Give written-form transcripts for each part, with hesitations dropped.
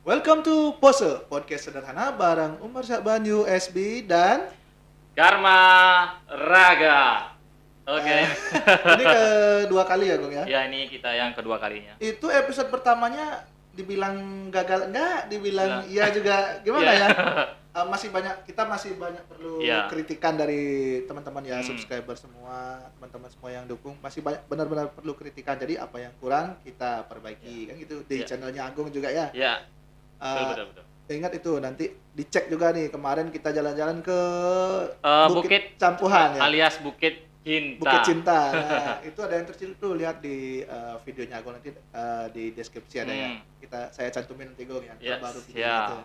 Welcome to Pose, podcast sederhana bareng Umar Syakban USB dan Karma Raga. Oke. eh, ini kedua kali ya, Gong ya. Ya, ini kita yang kedua kalinya. Itu episode pertamanya dibilang gagal enggak, dibilang Bilang- iya juga gimana Iya. ya? Masih banyak perlu Iya. kritikan dari teman-teman ya, Hmm. subscriber semua, teman-teman semua yang dukung. Masih banyak benar-benar perlu kritikan. Jadi apa yang kurang kita perbaiki kan gitu di Iya. channelnya Agung juga ya. Ya, Eh, betul. Ingat itu nanti dicek juga nih, kemarin kita jalan-jalan ke Bukit Campuhan ya, alias Bukit Cinta. Bukit Cinta. Nah, itu ada yang tercil tuh, lihat di videonya Agung nanti, di deskripsi ada ya. Saya cantumin nanti Gong ya, Ya, baru video siap. itu.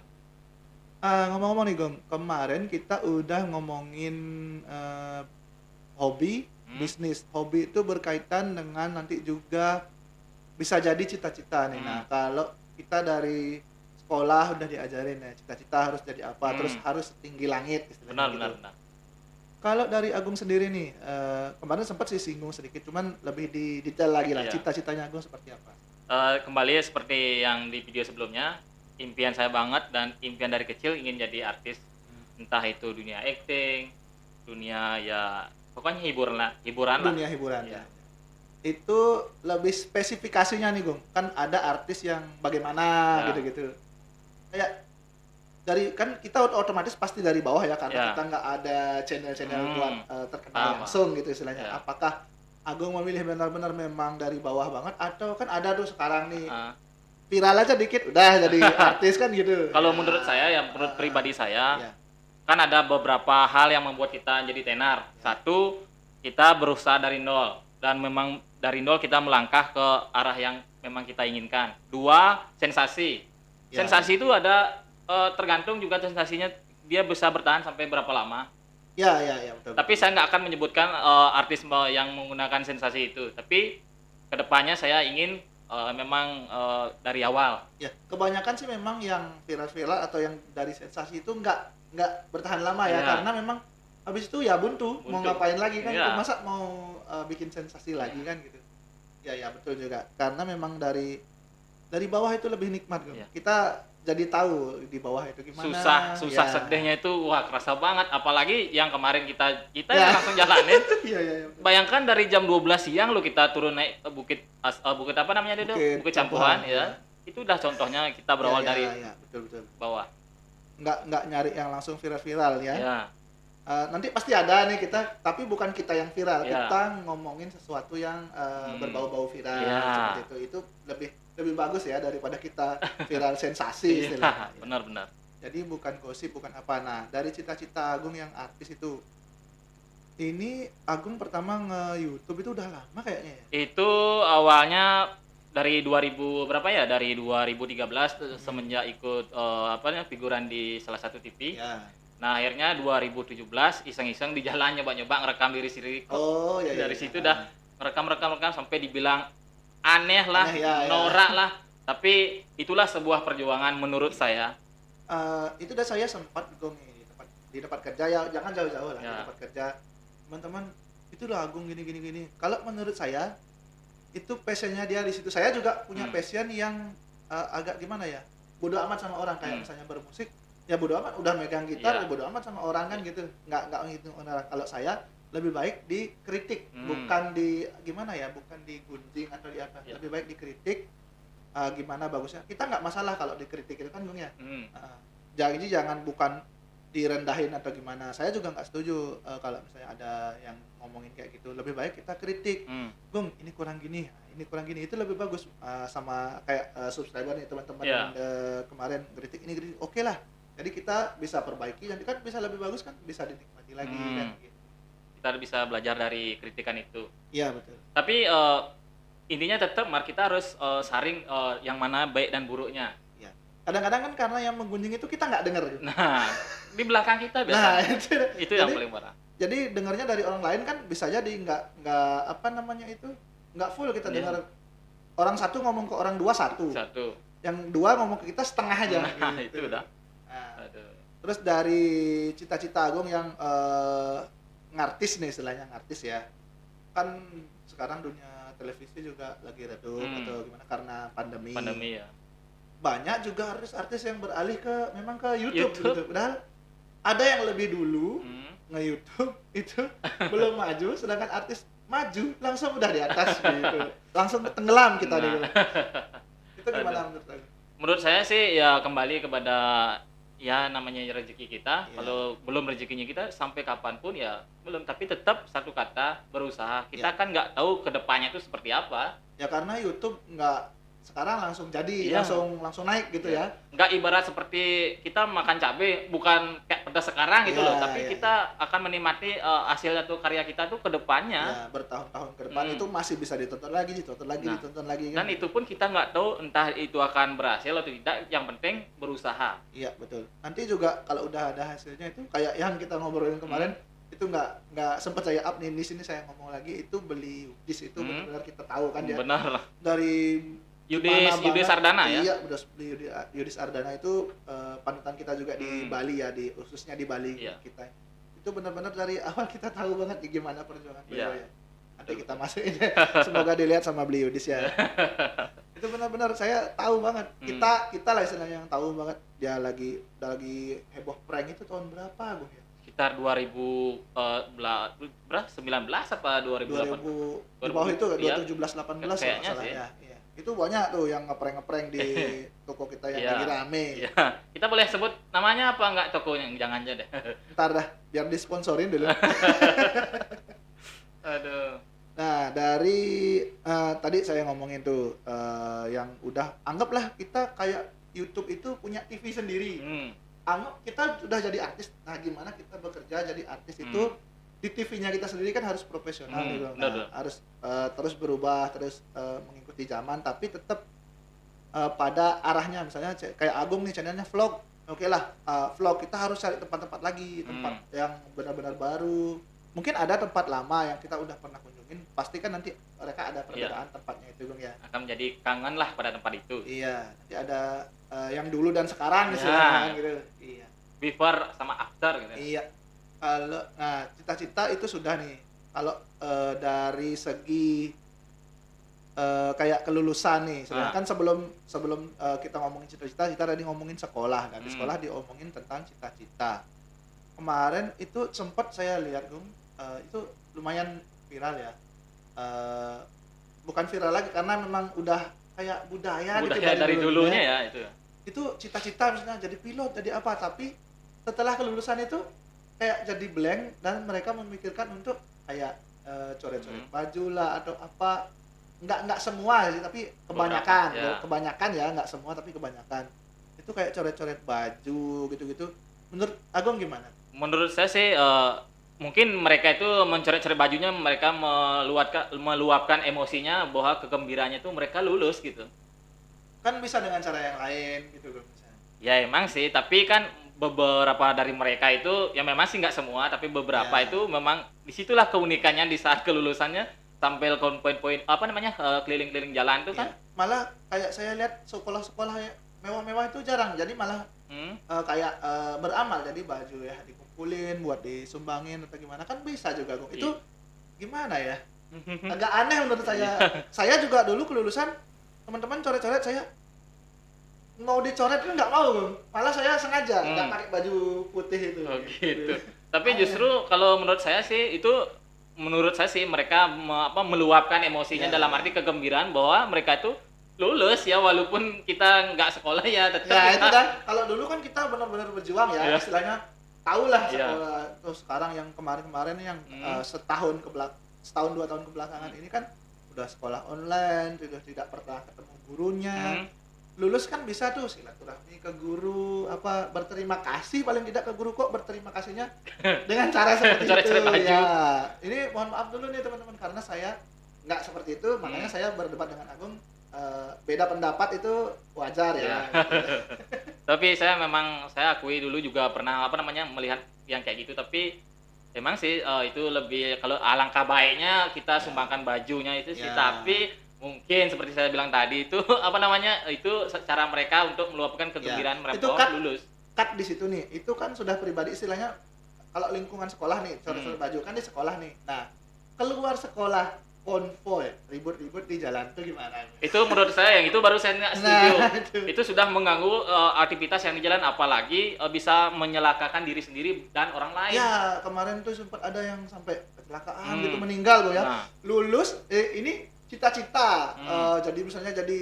Ngomong-ngomong nih Gong, kemarin kita udah ngomongin hobi, bisnis. Hobi itu berkaitan dengan nanti juga bisa jadi cita-cita nih. Nah, kalau kita dari sekolah udah diajarin ya, cita-cita harus jadi apa, terus harus tinggi langit istilahnya gitu. Benar. Kalau dari Agung sendiri nih, kemarin sempat sih singgung sedikit, cuman lebih di detail lagi lah, Iya. cita-citanya Agung seperti apa? Kembali seperti yang di video sebelumnya, impian saya banget dan impian dari kecil ingin jadi artis. Entah itu dunia acting, dunia ya pokoknya hiburan lah. Dunia hiburan Iya. ya. Itu lebih spesifikasinya nih Gung, kan ada artis yang bagaimana Ya. gitu-gitu. Kayak dari kan kita otomatis pasti dari bawah ya, karena Ya. kita nggak ada channel-channel buat terkenal Paham. langsung gitu istilahnya. Ya. Apakah Agung memilih benar-benar memang dari bawah banget, atau kan ada tuh sekarang nih viral aja dikit udah jadi artis kan gitu. Kalau Ya. menurut saya, ya menurut pribadi saya, Ya. kan ada beberapa hal yang membuat kita jadi tenar. Satu, kita berusaha dari nol dan memang dari nol kita melangkah ke arah yang memang kita inginkan. Dua, sensasi. Ya. Sensasi itu ada tergantung juga sensasinya, dia bisa bertahan sampai berapa lama. Ya, betul. Tapi saya nggak akan menyebutkan artis yang menggunakan sensasi itu. Tapi kedepannya saya ingin memang dari awal. Ya, kebanyakan sih memang yang viral-viral atau yang dari sensasi itu nggak bertahan lama ya, Iya. karena memang habis itu ya buntu. Mau ngapain lagi kan, Iya. masa mau bikin sensasi lagi kan gitu. Ya betul juga, karena memang dari bawah itu lebih nikmat Gong. Iya. Kita jadi tahu di bawah itu gimana. Susah Ya. sedihnya itu wah kerasa banget, apalagi yang kemarin kita Ya. yang langsung jalanin. Iya, betul. Bayangkan dari jam 12 siang lo kita turun naik bukit apa namanya itu? Bukit Campuhan ya. Itu udah contohnya kita berawal Ya, dari ya, betul. bawah. Nggak nyari yang langsung viral-viral ya. Ya. Nanti pasti ada nih kita, tapi bukan kita yang viral, Ya. kita ngomongin sesuatu yang berbau-bau viral Ya. seperti itu lebih bagus ya daripada kita viral sensasi Iya, istilahnya. benar. Jadi bukan gosip, bukan apa. Nah, dari cita-cita Agung yang artis itu, ini Agung pertama nge-YouTube itu udah lama kayaknya ya? Itu awalnya dari 2000 berapa ya? Dari 2013 semenjak ikut figuran di salah satu TV. Ya. Nah, akhirnya 2017 iseng-iseng di jalan nyoba-nyoba ngerekam diri sendiri. Oh, ya. Dari situ dah merekam sampai dibilang aneh lah, Aneh, ya. norak lah. Tapi itulah sebuah perjuangan menurut saya. Itu dah saya sempat Gong di tempat kerja ya, jangan jauh-jauh lah. Ya. Di tempat kerja teman-teman, itulah Agung gini. Kalau menurut saya itu passionnya dia di situ. Saya juga punya passion yang agak gimana ya, bodo amat sama orang, kayak misalnya bermusik ya bodo amat, udah megang gitar Ya. ya bodo amat sama orang kan gitu, nggak ngitung orang. Kalau saya lebih baik dikritik, bukan bukan digunjing atau di apa. Ya. Lebih baik dikritik, gimana bagusnya. Kita nggak masalah kalau dikritik itu kan Gung ya. Jangan bukan direndahin atau gimana. Saya juga nggak setuju kalau misalnya ada yang ngomongin kayak gitu. Lebih baik kita kritik, Gung ini kurang gini, itu lebih bagus. Sama kayak subscriber nih teman-teman Ya. kemarin kritik ini oke lah. Jadi kita bisa perbaiki, nanti kan bisa lebih bagus kan, bisa dinikmati lagi kan gitu. Kita bisa belajar dari kritikan itu. Iya betul. Tapi intinya tetap kita harus saring yang mana baik dan buruknya. Ya. Kadang-kadang kan karena yang menggunjing itu kita nggak dengar gitu. Nah, di belakang kita biasa. Nah, Itu yang paling parah. Jadi dengarnya dari orang lain kan bisa jadi nggak nggak full kita dengar. Orang satu ngomong ke orang dua satu. Yang dua ngomong ke kita setengah aja. Nah, gitu. itu udah. Nah, Aduh. terus dari cita-cita Agung yang ngartis nih, istilahnya ngartis ya, kan sekarang dunia televisi juga lagi redup atau gimana karena pandemi Pandemi ya. banyak juga artis-artis yang beralih memang ke YouTube, YouTube. gitu. Padahal ada yang lebih dulu nge-YouTube itu belum maju, sedangkan artis maju langsung udah di atas gitu. Langsung tenggelam kita dulu. Itu gimana menurut Anda? Menurut saya sih ya kembali kepada ya namanya rezeki kita. Kalau belum rezekinya kita sampai kapanpun ya belum, tapi tetap satu kata berusaha. Kita kan nggak tahu kedepannya itu seperti apa. Ya karena YouTube nggak sekarang langsung jadi, langsung naik gitu ya. Nggak ibarat seperti kita makan cabai, bukan kayak pedas sekarang gitu loh, tapi kita akan menikmati hasil atau karya kita tuh ke depannya. Ya, bertahun-tahun ke depan itu masih bisa ditonton lagi. Dan itu pun kita nggak tahu entah itu akan berhasil atau tidak, yang penting berusaha. Iya, betul. Nanti juga kalau udah ada hasilnya itu kayak yang kita ngobrolin kemarin, itu nggak sempat saya up nih, di sini saya ngomong lagi, itu beli Udis itu benar-benar kita tahu kan ya. Benar. Dari Yudis Ardana ya. Iya, udah Yudis Ardana itu panutan kita juga di Bali ya, khususnya di Bali kita. Itu benar-benar dari awal kita tahu banget gimana perjuangan beliau ya. Nanti kita masukin ya. Semoga dilihat sama beli Yudis ya. Itu benar-benar saya tahu banget. Kita lah istilahnya yang tahu banget dia udah lagi heboh prank itu tahun berapa Gung ya? Sekitar 2019 apa 2008? 2000 di bawah itu 2017 18 kayaknya sih. Ya. Itu banyak tuh yang ngeprank di toko kita yang lagi rame. Iya. Kita boleh sebut namanya apa enggak tokonya? Jangan aja deh. Ntar dah, biar disponsorin dulu. Aduh. Nah, dari tadi saya ngomongin tuh yang udah anggaplah kita kayak YouTube itu punya TV sendiri. Anggap kita sudah jadi artis. Nah, gimana kita bekerja jadi artis itu di TV-nya kita sendiri kan harus profesional gitu. Harus terus berubah, terus mengikuti zaman, tapi tetap pada arahnya. Misalnya kayak Agung nih channelnya vlog. Oke lah, vlog kita harus cari tempat-tempat lagi, tempat yang benar-benar baru. Mungkin ada tempat lama yang kita udah pernah kunjungin, pasti kan nanti mereka ada perbedaan tempatnya itu Bang ya. Akan menjadi kangen lah pada tempat itu. Iya, nanti ada yang dulu dan sekarang misalnya gitu. Iya. Before sama after gitu. Iya. Kalau cita-cita itu sudah nih. Kalau dari segi kayak kelulusan nih, sedangkan sebelum kita ngomongin cita-cita, kita tadi ngomongin sekolah kan. Di sekolah diomongin tentang cita-cita. Kemarin itu sempat saya lihat Gung, itu lumayan viral ya. Bukan viral lagi karena memang udah kayak budaya gitu dari dulunya ya itu. Itu cita-cita misalnya jadi pilot, jadi apa, tapi setelah kelulusan itu kayak jadi blank dan mereka memikirkan untuk kayak coret-coret baju lah atau apa. Enggak semua sih, tapi kebanyakan ya, enggak semua tapi kebanyakan. Itu kayak coret-coret baju gitu-gitu. Menurut Agung gimana? Menurut saya sih mungkin mereka itu mencoret-coret bajunya, mereka meluapkan emosinya bahwa kegembiraannya itu mereka lulus gitu. Kan bisa dengan cara yang lain gitu loh misalnya. Ya emang sih, tapi kan beberapa dari mereka itu ya memang sih nggak semua, tapi beberapa itu memang disitulah keunikannya di saat kelulusannya, tampil poin-poin keliling-keliling jalan itu kan. Malah kayak saya lihat sekolah-sekolah mewah-mewah itu jarang, jadi malah kayak beramal, jadi baju ya dikumpulin buat disumbangin atau gimana, kan bisa juga Gung. Itu gimana ya, agak aneh menurut saya. Saya juga dulu kelulusan teman-teman coret-coret, saya mau dicoret itu nggak mau Gung. Malah saya sengaja nggak pakai baju putih itu. Gitu. Tapi justru kalau menurut saya sih mereka meluapkan emosinya dalam arti kegembiraan bahwa mereka itu lulus ya, walaupun kita nggak sekolah ya tetap. Ya itu kan, kalau dulu kan kita benar-benar berjuang ya, istilahnya tahulah sekolah. Terus sekarang yang kemarin-kemarin yang setahun 2 tahun kebelakangan ini kan udah sekolah online, sudah tidak pernah ketemu gurunya. Lulus kan bisa tuh silaturahmi ke guru, berterima kasih paling tidak ke guru, kok berterima kasihnya dengan cara seperti itu ya. Ini mohon maaf dulu nih teman-teman, karena saya nggak seperti itu, makanya saya berdebat dengan Agung. Beda pendapat itu wajar ya. Tapi saya akui dulu juga pernah melihat yang kayak gitu, tapi emang sih itu lebih, kalau alangkah baiknya kita sumbangkan bajunya itu sih, tapi mungkin seperti saya bilang tadi itu itu cara mereka untuk meluapkan kegembiraan mereka lulus. Cut di situ nih, itu kan sudah pribadi, istilahnya kalau lingkungan sekolah nih, coret-coret baju kan di sekolah nih. Nah, keluar sekolah konvoy ribut-ribut di jalan tuh gimana? Itu menurut saya yang itu baru saya nggak setuju. Nah, Itu sudah mengganggu aktivitas yang di jalan, apalagi bisa menyelakakan diri sendiri dan orang lain. Ya, kemarin tuh sempat ada yang sampai kecelakaan gitu, meninggal tuh ya. Nah. Lulus ini cita-cita jadi misalnya jadi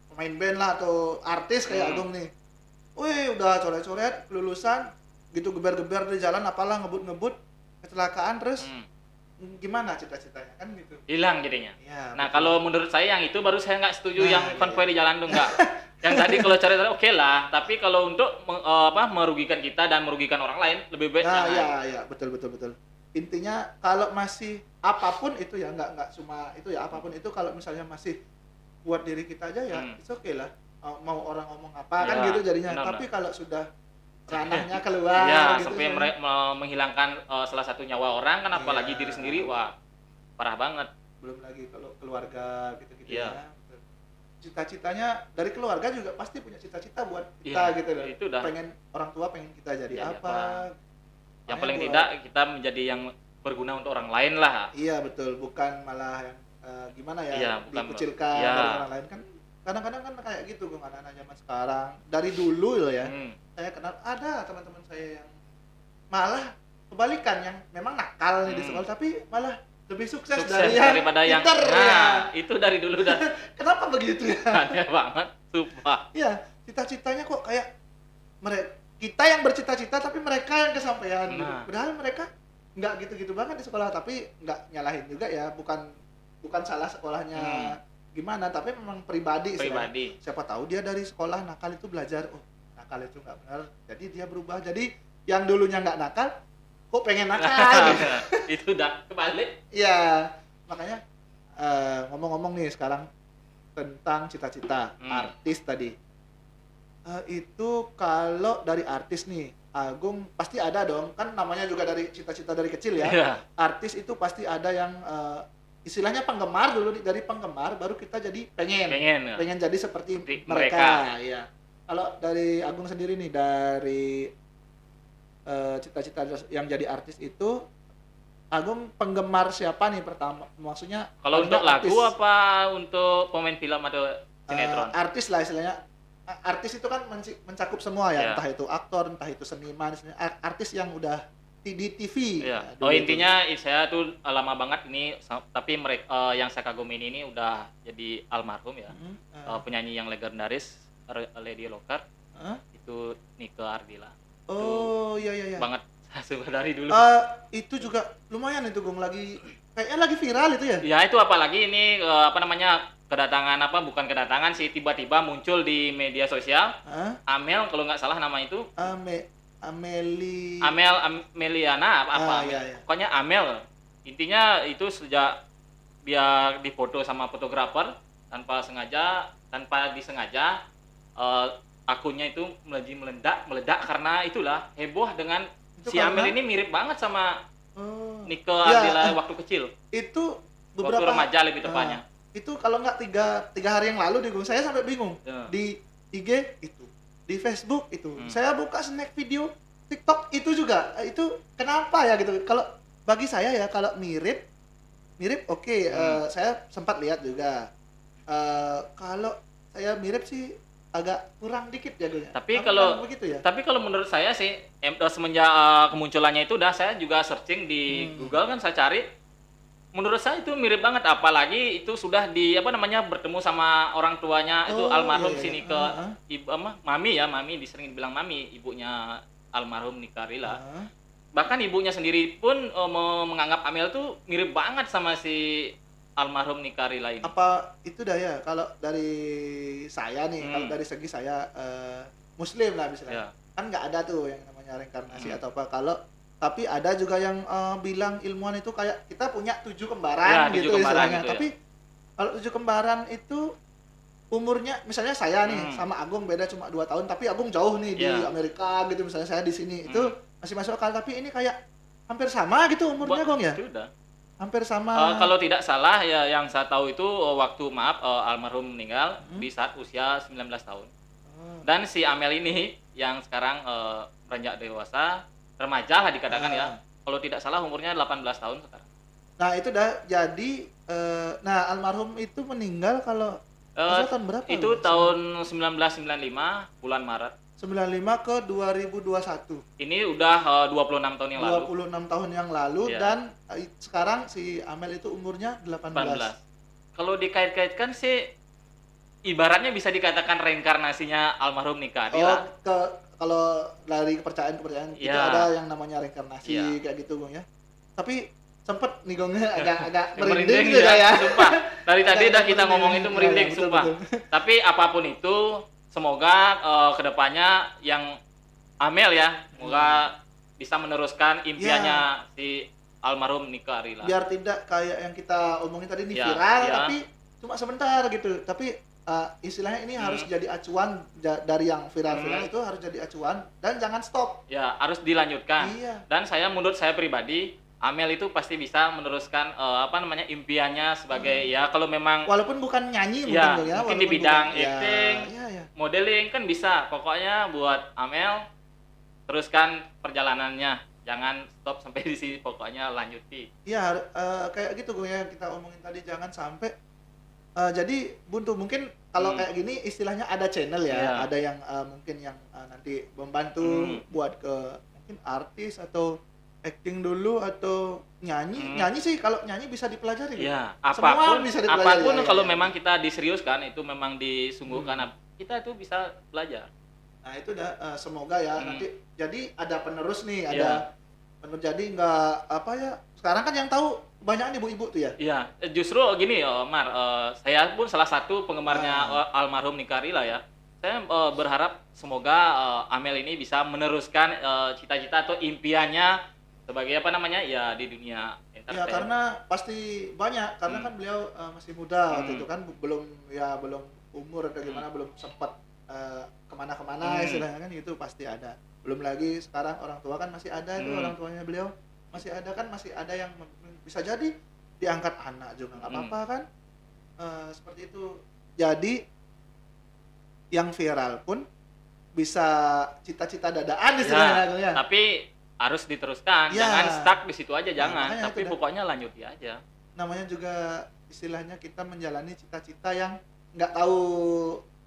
pemain band lah atau artis kayak Agung nih. Wih, udah coret-coret lulusan gitu, geber-geber di jalan apalah, ngebut-ngebut, kecelakaan, terus gimana cita-citanya kan gitu. Hilang jadinya. Ya, Nah, betul. kalau menurut saya yang itu baru saya nggak setuju, Nah, yang konvoy di jalan tuh enggak. Yang tadi kalau coret-coret oke lah, tapi kalau untuk merugikan kita dan merugikan orang lain lebih baik Nah, jangan. ya, betul. Intinya kalau masih apapun itu ya, nggak cuma itu ya, apapun itu kalau misalnya masih buat diri kita aja ya, it's okay lah. Mau orang ngomong apa kan Ya, gitu jadinya. benar, Tapi kalau sudah ranahnya keluar Ya, gitu, sampai menghilangkan salah satu nyawa orang kan, apalagi Iya. diri sendiri, wah parah banget. belum lagi kalau keluarga gitu-gitu Iya. ya. Cita-citanya dari keluarga juga pasti punya cita-cita buat kita Iya, gitu loh. itu dah. Pengen orang tua pengen kita jadi Jadi apa. Yang Makanya paling buat- tidak kita menjadi yang berguna untuk orang lain lah. Iya betul, bukan malah yang gimana ya, Iya, bukan dikucilkan iya. dari orang lain kan. Kadang-kadang kan kayak gitu Gung, anak-anak zaman sekarang. Dari dulu loh ya. Saya kenal ada teman-teman saya yang malah kebalikan, yang memang nakal nih di sekolah tapi malah lebih sukses, Sukses dari yang daripada yang pinter, ya. nah, itu dari dulu udah Kenapa begitu ya? aneh banget, sumpah. Iya, cita-citanya kok kayak kita yang bercita-cita tapi mereka yang kesampaian gitu. Nah. Padahal mereka nggak gitu-gitu banget di sekolah, tapi nggak nyalahin juga ya, bukan salah sekolahnya gimana, tapi memang pribadi. Siapa tahu dia dari sekolah nakal itu belajar, oh nakal itu nggak benar, jadi dia berubah, jadi yang dulunya nggak nakal kok pengen nakal. Itu udah kebalik. Iya, makanya ngomong-ngomong nih sekarang tentang cita-cita artis tadi. Itu kalau dari artis nih, Agung pasti ada dong, kan namanya juga dari cita-cita dari kecil ya. Iya. Artis itu pasti ada yang istilahnya penggemar dulu, dari penggemar baru kita jadi pengen jadi seperti mereka. Iya. Kalau dari Agung sendiri nih, dari cita-cita yang jadi artis itu, Agung penggemar siapa nih pertama? Maksudnya Kalau untuk artis, lagu apa untuk pemain film atau sinetron? artis lah istilahnya. Artis itu kan mencakup semua ya, Iya. entah itu aktor, entah itu seniman, artis yang udah di TV. Iya. Dulu itu. Intinya saya tuh lama banget ini, tapi mereka yang saya kagumin ini udah jadi almarhum ya. Penyanyi yang legendaris, Lady Locker. Itu Nike Ardila. Oh, iya. Banget dari dulu. Itu juga lumayan itu Gung, kayaknya lagi viral itu ya. Ya itu apalagi ini bukan kedatangan sih, tiba-tiba muncul di media sosial. Amel kalau nggak salah nama itu. Ameliana apa? Iya. Pokoknya Amel. Intinya itu sejak dia difoto sama fotografer tanpa disengaja, akunnya itu meledak karena itulah heboh dengan Itu si karena? Amel ini mirip banget sama Nike Ya, Ardila waktu kecil. Itu Waktu beberapa remaja lebih tepatnya. Itu kalau nggak tiga hari yang lalu Gung, saya sampai bingung. Ya. Di IG itu, di Facebook itu, saya buka snack video, TikTok itu juga. Itu kenapa ya gitu? Kalau bagi saya ya, kalau mirip oke, saya sempat lihat juga. Kalau saya mirip sih agak kurang dikit ya Gung. Tapi Kamu kalau begitu ya? Tapi kalau menurut saya sih semenjak kemunculannya itu saya juga searching di Google kan, saya cari. Menurut saya itu mirip banget, apalagi itu sudah bertemu sama orang tuanya itu almarhum iya. si Nike Mami disering dibilang Mami, ibunya almarhum Nike Ardila. Bahkan ibunya sendiri pun menganggap Amel tuh mirip banget sama si almarhum Nike Ardila ini. Apa itu dah ya, kalau dari saya nih, kalau dari segi saya Muslim lah misalnya, kan nggak ada tuh yang namanya reinkarnasi atau apa. Tapi ada juga yang bilang ilmuwan itu kayak kita punya 7 kembaran gitu istilahnya. Gitu, tapi kalau 7 kembaran itu umurnya, misalnya saya nih sama Agung beda cuma 2 tahun, tapi Agung jauh nih di Amerika gitu, misalnya saya di sini, itu masih masuk akal. Tapi ini kayak hampir sama gitu umurnya Agung ya? Itu udah. Hampir sama. Kalau tidak salah ya, yang saya tahu itu waktu almarhum meninggal di saat usia 19 tahun. Dan si Amel ini yang sekarang beranjak dewasa, remaja lah dikatakan ya. Kalau tidak salah umurnya 18 tahun sekarang. Nah itu dah jadi nah almarhum itu meninggal kalau Eh, tahun berapa? itu tahun 1995 bulan Maret. 95 ke 2021. Ini udah 26 tahun yang lalu. 26 tahun yang lalu Iya. dan sekarang si Amel itu umurnya 18. Kalau dikait-kaitkan sih ibaratnya bisa dikatakan reinkarnasinya almarhum Nika Ardila. Kalau dari kepercayaan itu Ya. ada yang namanya reinkarnasi Ya. kayak gitu Gong ya. Tapi sempet nih Gongnya agak Merinding merinding juga ya. Sumpah. Dari tadi udah kita Merinding. ngomong itu merinding, Ya, betul, sumpah. betul. Tapi apapun itu, semoga kedepannya yang Amel ya, semoga bisa meneruskan impiannya si almarhum Nika Ardila. Biar tidak kayak yang kita omongin tadi nih Ya, viral ya. tapi cuma sebentar gitu. Tapi istilahnya ini harus jadi acuan dari yang viral-viral itu harus jadi acuan dan jangan stop. Ya, harus dilanjutkan. Iya. Dan menurut saya pribadi, Amel itu pasti bisa meneruskan impiannya sebagai ya kalau memang Walaupun bukan nyanyi ya, mungkin ya, mungkin di walaupun bidang bukan- acting, ya. modeling kan bisa. Pokoknya buat Amel teruskan perjalanannya. Jangan stop sampai di sini, pokoknya lanjuti. Iya, kayak gitu gue yang kita omongin tadi jangan sampai jadi buntu mungkin kalau kayak gini istilahnya ada channel ya, Iya. ada yang mungkin yang nanti membantu buat ke mungkin artis atau acting dulu atau nyanyi. Nyanyi sih kalau nyanyi bisa dipelajari. Ya, Semua apapun bisa dipelajari. apapun Ya, kalau ya. memang kita diseriuskan itu memang disungguhkan, kita itu bisa belajar. Nah, itu udah semoga ya nanti jadi ada penerus nih, Iya. ada penerus jadi nggak apa ya. Sekarang kan yang tahu banyak ibu-ibu tuh ya. Iya, justru gini Mar, saya pun salah satu penggemarnya almarhum Nika Ardila ya. Saya berharap semoga Amel ini bisa meneruskan cita-cita atau impiannya sebagai ya di dunia Ya entertain. karena pasti banyak karena kan beliau masih muda waktu itu kan belum umur atau gimana belum sempat kemana-kemana istilahnya kan itu pasti ada. Belum lagi sekarang orang tua kan masih ada itu orang tuanya beliau masih ada kan masih ada yang bisa jadi diangkat anak juga nggak apa-apa kan. Seperti itu. Jadi yang viral pun bisa cita-cita dadaan istilahnya ya. Tapi harus diteruskan, Ya. jangan stuck di situ aja, jangan. makanya Tapi itu dah. pokoknya lanjuti aja. Namanya juga istilahnya kita menjalani cita-cita yang nggak tahu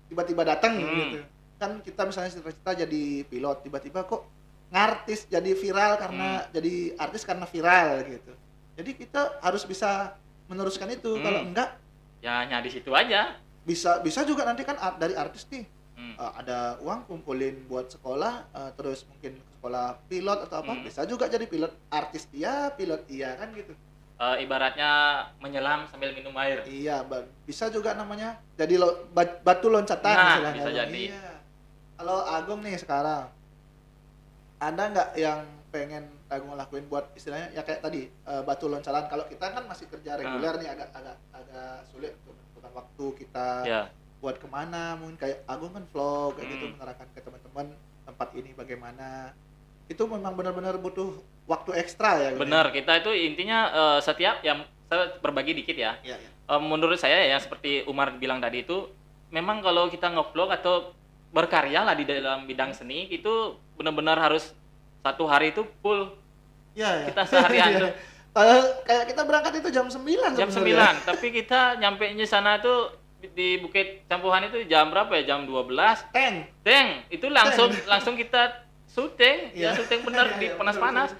tiba-tiba datang gitu. Kan kita misalnya cita-cita jadi pilot, tiba-tiba kok ngartis jadi viral karena jadi artis karena viral gitu. Jadi kita harus bisa meneruskan itu. Kalau enggak Ya hanya di situ aja. bisa juga nanti kan dari artis nih ada uang kumpulin buat sekolah terus mungkin sekolah pilot atau apa bisa juga jadi pilot artis pilot kan gitu. Ibaratnya menyelam sambil minum air. Iya, bisa juga namanya jadi batu loncatan Nah, istilahnya. bisa jadi. Iya. Kalau Agung nih sekarang ada nggak yang pengen Agung lakuin buat istilahnya ya kayak tadi batu loncatan. Kalau kita kan masih kerja reguler nih agak sulit untuk menentukan waktu kita Ya. buat kemana, mungkin kayak Agung kan vlog kayak gitu menerangkan ke teman-teman tempat ini bagaimana. Itu memang benar-benar butuh waktu ekstra ya. Benar, kita itu intinya setiap yang saya berbagi dikit ya. Iya, iya. Menurut saya ya seperti Umar bilang tadi itu memang kalau kita nge-vlog atau berkarya lah di dalam bidang seni itu benar-benar harus satu hari itu full. Iya, iya. Kita seharian tuh. Kayak kita berangkat itu jam 9 Jam 9, tapi kita nyampe nya sana tuh di Bukit Campuhan itu jam berapa ya? Jam 12. Itu langsung kita syuting, ya syuting benar di panas-panas.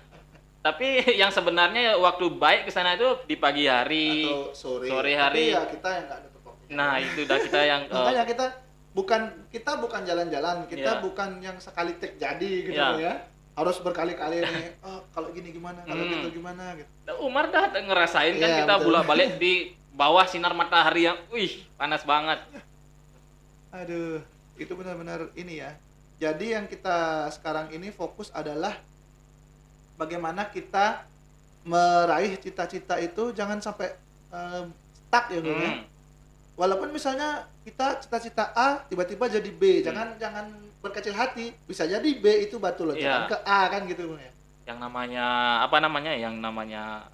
Tapi yang sebenarnya ya waktu baik ke sana itu di pagi hari atau sore hari. Tapi ya kita yang nggak nutup waktunya. Nah, itu udah kita yang makanya kita bukan jalan-jalan, kita Iya. bukan yang sekali take jadi gitu Iya. ya. Harus berkali-kali nih. Oh, kalau gini gimana? Kalau gitu gimana gitu. Umar dah ngerasain kan Iya, kita betul. bolak-balik di bawah sinar matahari yang panas banget. Aduh, itu benar-benar ini ya. Jadi yang kita sekarang ini fokus adalah bagaimana kita meraih cita-cita itu jangan sampai stuck ya Bang ya. Walaupun misalnya kita cita-cita A tiba-tiba jadi B, jangan berkecil hati. Bisa jadi B itu batu loncatan ke A kan gitu Bang ya. Yang namanya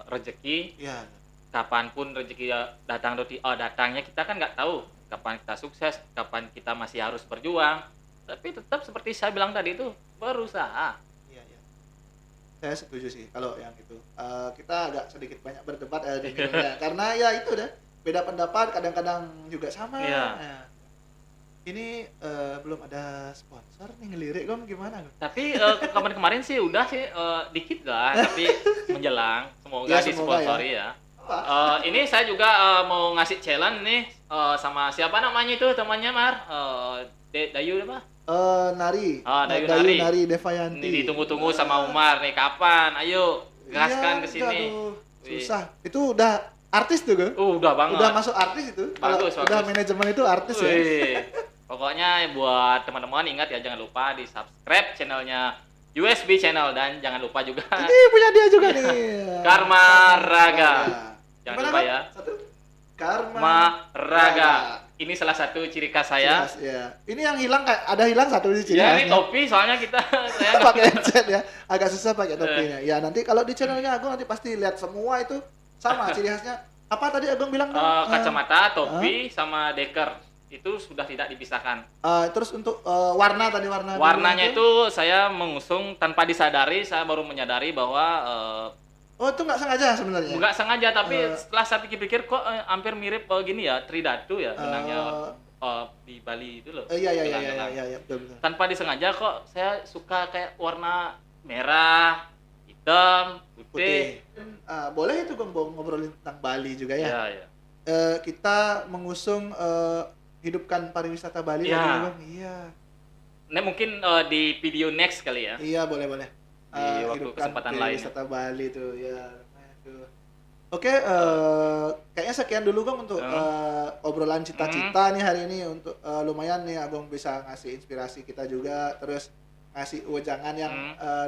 rezeki. Iya. Kapanpun rezeki datangnya kita kan nggak tahu kapan kita sukses, kapan kita masih harus berjuang. Tapi tetap seperti saya bilang tadi itu berusaha. Iya, iya. Saya setuju sih kalau yang itu. Kita agak sedikit banyak berdebat di minumnya karena ya itu deh beda pendapat kadang-kadang juga sama. Iya. Nah, ini belum ada sponsor nih ngelirik Gom gimana Gom? Tapi kemarin-kemarin sih udah sih dikit lah, tapi menjelang semoga Ya, semoga disponsori ya. Ini saya juga mau ngasih challenge nih sama siapa namanya itu temannya Mar? Dayu apa? Nari. Dayu Nari Devayanti. Ini ditunggu-tunggu sama Umar nih kapan? Ayo gaskan Iya, ke sini. aduh, susah. Itu udah artis tuh Gom? Udah banget. Udah masuk artis itu. Kalau udah manajemen itu artis ya. Pokoknya buat teman-teman ingat ya jangan lupa di subscribe channelnya USB Channel dan jangan lupa juga Ini punya dia juga nih. Karma Raga. Jangan Gimana, lupa Bang? ya. Satu. Karma Ma Raga. Ini salah satu ciri khas saya. Jelas, ya. Ini yang hilang ada hilang satu di ciri Ya ini khasnya. topi soalnya kita saya Pakai headset ya. Agak susah pakai topinya. Ya nanti kalau di channelnya Agung nanti pasti lihat semua itu sama ciri khasnya. Apa tadi Agung bilang? kacamata, topi sama deker itu sudah tidak dipisahkan. Terus untuk warna tadi Warnanya itu saya mengusung tanpa disadari, saya baru menyadari bahwa oh itu nggak sengaja sebenarnya. nggak sengaja, tapi setelah saya pikir-pikir kok hampir mirip gini ya, Tridatu ya benangnya di Bali itu loh. Iya, betul. Tanpa disengaja kok saya suka kayak warna merah, hitam, putih. Boleh itu ngobrolin tentang Bali juga ya. Iya. Kita mengusung hidupkan pariwisata Bali Ya. lagi Bang. Iya. Nah, mungkin di video next kali ya. Iya, boleh. Di waktu kesempatan lain. Wisata Bali tuh ya. Aduh. Oke, kayaknya sekian dulu Gong untuk obrolan cita-cita nih hari ini untuk lumayan nih Abang bisa ngasih inspirasi kita juga terus ngasih wejangan yang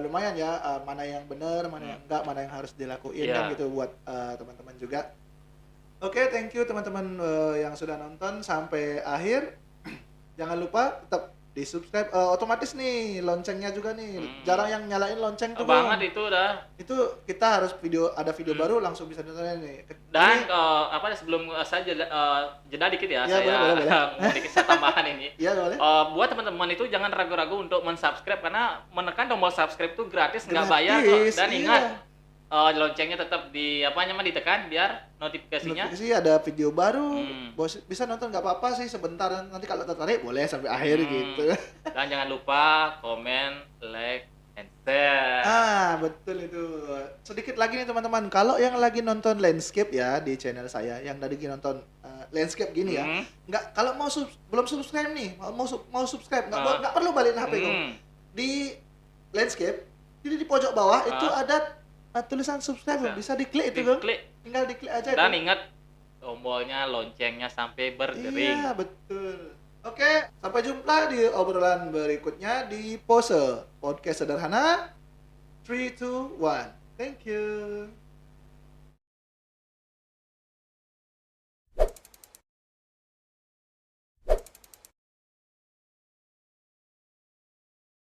lumayan ya mana yang benar, mana yang enggak, mana yang harus dilakuin kan gitu buat teman-teman juga. Oke, thank you teman-teman yang sudah nonton sampai akhir. Jangan lupa tetap di-subscribe, otomatis nih loncengnya juga nih. Jarang yang nyalain lonceng tuh banget itu udah. Itu kita harus ada video baru langsung bisa nonton nih. Dan sebelum saya jeda dikit ya, Ya, saya boleh. mau dikit saya tambahan ini. Iya, boleh. Buat teman-teman itu jangan ragu-ragu untuk men-subscribe karena menekan tombol subscribe itu gratis, nggak bayar kok. Dan ingat loncengnya tetap ditekan biar notifikasinya ada video baru. Bisa nonton nggak apa-apa sih sebentar, nanti kalau tertarik boleh sampai akhir gitu. Dan jangan lupa komen, like, and share. Betul itu. Sedikit lagi nih teman-teman, kalau yang lagi nonton landscape ya di channel saya, yang lagi nonton landscape gini ya, nggak kalau belum subscribe nih, mau subscribe nggak perlu balikin HP di landscape, jadi di pojok bawah itu ada tulisan subscribe, bisa diklik itu Gong. Tinggal diklik aja. Dan ingat tombolnya, loncengnya sampai berdering. Iya, betul. Oke, sampai jumpa di obrolan berikutnya di Pose Podcast Sederhana 3, 2, 1. Thank you.